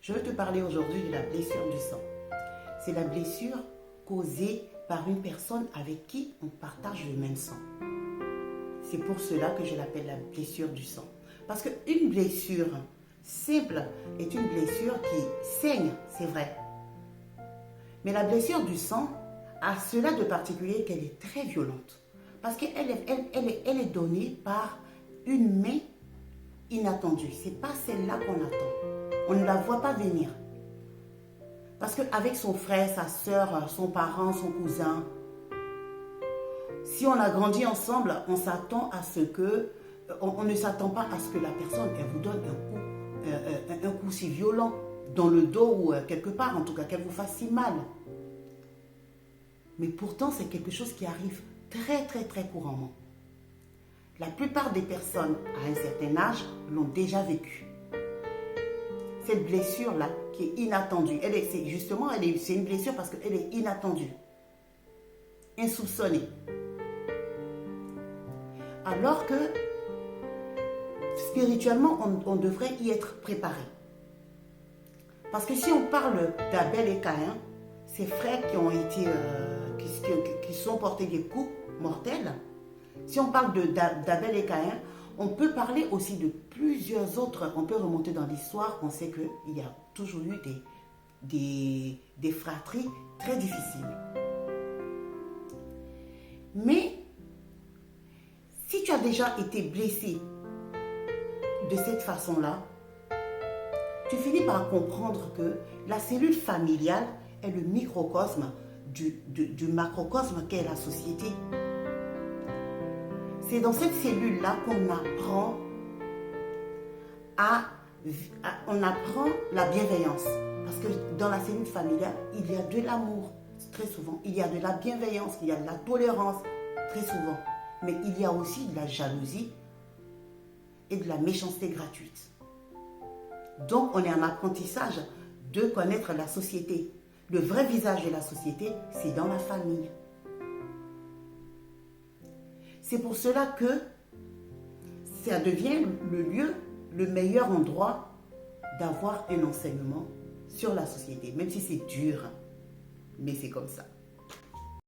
Je veux te parler aujourd'hui de la blessure du sang. C'est la blessure causée par une personne avec qui on partage le même sang. C'est pour cela que je l'appelle la blessure du sang. Parce qu'une blessure simple est une blessure qui saigne, c'est vrai. Mais la blessure du sang a cela de particulier qu'elle est très violente. Parce qu'elle est donnée par une main inattendue. Ce n'est pas celle-là qu'on attend. On ne la voit pas venir. Parce qu'avec son frère, sa soeur, son parent, son cousin, si on a grandi ensemble, on s'attend à ce que, on ne s'attend pas à ce que la personne, elle vous donne un coup si violent dans le dos ou quelque part, en tout cas, qu'elle vous fasse si mal. Mais pourtant, c'est quelque chose qui arrive très couramment. La plupart des personnes à un certain âge l'ont déjà vécu. Cette blessure-là, qui est inattendue, c'est une blessure parce qu'elle est inattendue, insoupçonnée. Alors que, spirituellement, on devrait y être préparé. Parce que si on parle d'Abel et Caïn, ces frères qui sont portés des coups mortels, si on parle d'Abel et Caïn, on peut parler aussi de plusieurs autres. On peut remonter dans l'histoire, on sait qu'il y a toujours eu des fratries très difficiles. Mais, si tu as déjà été blessé de cette façon-là, tu finis par comprendre que la cellule familiale est le microcosme du macrocosme qu'est la société. C'est dans cette cellule-là qu'on apprend on apprend la bienveillance. Parce que dans la cellule familiale, il y a de l'amour, très souvent. Il y a de la bienveillance, il y a de la tolérance, très souvent. Mais il y a aussi de la jalousie et de la méchanceté gratuite. Donc, on est en apprentissage de connaître la société. Le vrai visage de la société, c'est dans la famille. C'est pour cela que ça devient le meilleur endroit d'avoir un enseignement sur la société, même si c'est dur, mais c'est comme ça.